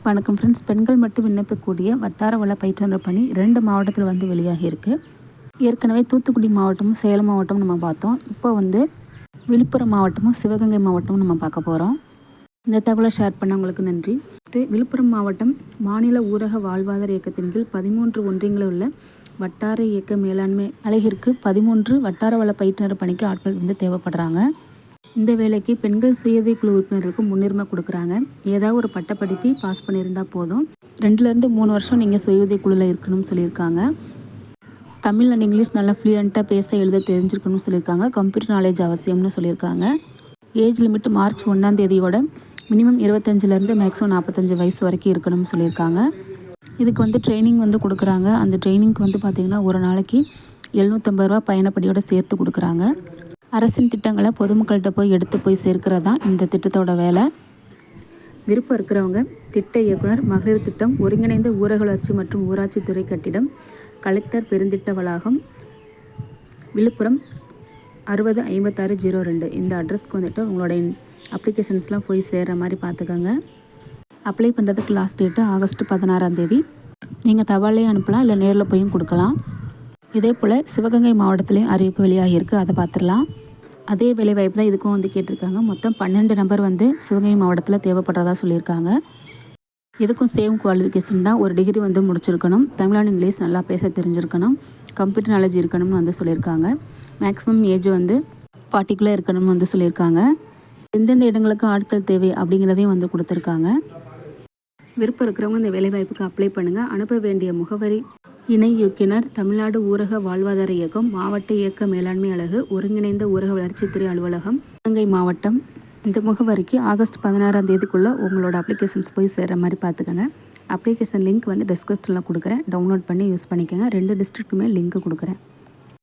வணக்கம் ஃப்ரெண்ட்ஸ். பெண்கள் மட்டும் விண்ணப்பிக்கக்கூடிய வட்டார வள பயிற்றுனர் பணி 2 மாவட்டத்தில் வந்து வெளியாகி இருக்குது. ஏற்கனவே தூத்துக்குடி மாவட்டமும் சேலம் மாவட்டமும் நம்ம பார்த்தோம். இப்போ வந்து விழுப்புரம் மாவட்டமும் சிவகங்கை மாவட்டமும் நம்ம பார்க்க போகிறோம். இந்த தகவலை ஷேர் பண்ண உங்களுக்கு நன்றி. விழுப்புரம் மாவட்டம் மாநில ஊரக வாழ்வாதார இயக்கத்தின் கீழ் 13 ஒன்றியங்களில் உள்ள வட்டார இயக்க மேலாண்மை அலகிற்கு 13 வட்டார வள பயிற்றுனர் பணிக்கு ஆட்கள் வந்து தேவைப்படுறாங்க. இந்த வேலைக்கு பெண்கள் சுயஉதவி குழு உறுப்பினர்களுக்கு முன்னுரிமை கொடுக்குறாங்க. ஏதாவது ஒரு பட்டப்படிப்பை பாஸ் பண்ணியிருந்தால் போதும். 2லேருந்து 3 வருஷம் நீங்கள் சுயஉதவி குழுவில் இருக்கணும்னு சொல்லியிருக்காங்க. தமிழ் அண்ட் இங்கிலீஷ் நல்லா ஃப்ளூயண்ட்டாக பேச எழுத தெரிஞ்சிருக்கணும்னு சொல்லியிருக்காங்க. கம்ப்யூட்டர் நாலேஜ் அவசியம்னு சொல்லியிருக்காங்க. ஏஜ் லிமிட் மார்ச் 1ஆம் தேதியோட மினிமம் 25லேருந்து மேக்ஸிமம் 45 வயசு வரைக்கும் இருக்கணும்னு சொல்லியிருக்காங்க. இதுக்கு வந்து ட்ரைனிங் வந்து கொடுக்குறாங்க. அந்த ட்ரைனிங்க்கு வந்து பார்த்திங்கன்னா ஒரு நாளைக்கு 750 ரூபா பயணப்படியோடு சேர்த்து கொடுக்குறாங்க. அரசின் திட்டங்களை பொதுமக்கள்கிட்ட போய் சேர்க்கிறது தான் இந்த திட்டத்தோட வேலை. விருப்பம் இருக்கிறவங்க திட்ட இயக்குனர், மகளிர் திட்டம், ஒருங்கிணைந்த ஊரக வளர்ச்சி மற்றும் ஊராட்சித்துறை கட்டிடம், கலெக்டர் பெருந்திட்ட வளாகம், விழுப்புரம் 605602 இந்த அட்ரஸ்க்கு வந்துட்டு உங்களோட அப்ளிகேஷன்ஸ்லாம் போய் சேர்கிற மாதிரி பார்த்துக்கோங்க. அப்ளை பண்ணுறதுக்கு லாஸ்ட் டேட்டு ஆகஸ்ட் 16ஆம் தேதி. நீங்கள் தபாலே அனுப்பலாம், இல்லை நேரில் போயும் கொடுக்கலாம். இதே போல் சிவகங்கை மாவட்டத்திலையும் அறிவிப்பு வெளியாகியிருக்கு, அதை பார்த்துடலாம். அதே வேலைவாய்ப்பு தான் இதுக்கும் வந்து கேட்டிருக்காங்க. மொத்தம் 12 நபர் வந்து சிவகங்கை மாவட்டத்தில் தேவைப்படுறதா சொல்லியிருக்காங்க. இதுக்கும் சேம் குவாலிஃபிகேஷன் தான். ஒரு டிகிரி வந்து முடிச்சிருக்கணும், தமிழ் அண்ட் இங்கிலீஷ் நல்லா பேச தெரிஞ்சிருக்கணும், கம்ப்யூட்டர் நாலேஜ் இருக்கணும்னு வந்து சொல்லியிருக்காங்க. மேக்ஸிமம் ஏஜ் வந்து 40க்குள்ளே இருக்கணும்னு வந்து சொல்லியிருக்காங்க. எந்தெந்த இடங்களுக்கு ஆட்கள் தேவை அப்படிங்கிறதையும் வந்து கொடுத்துருக்காங்க. விருப்பம் இருக்கிறவங்க இந்த வேலைவாய்ப்புக்கு அப்ளை பண்ணுங்கள். அனுப்ப வேண்டிய முகவரி: இணை இயக்குனர், தமிழ்நாடு ஊரக வாழ்வாதார இயக்கம், மாவட்ட இயக்க மேலாண்மை அலகு, ஒருங்கிணைந்த ஊரக வளர்ச்சித்துறை அலுவலகம், சிவகங்கை மாவட்டம். இந்த முகவரிக்கு ஆகஸ்ட் 16ஆம் தேதிக்குள்ளே உங்களோட அப்ளிகேஷன்ஸ் போய் சேர்கிற மாதிரி பார்த்துக்கோங்க. அப்ளிகேஷன் லிங்க் வந்து டிஸ்கிரிப்ஷனில் கொடுக்குறேன், டவுன்லோட் பண்ணி யூஸ் பண்ணிக்கோங்க. 2 டிஸ்ட்ரிக்ட்டுமே லிங்க் கொடுக்குறேன்.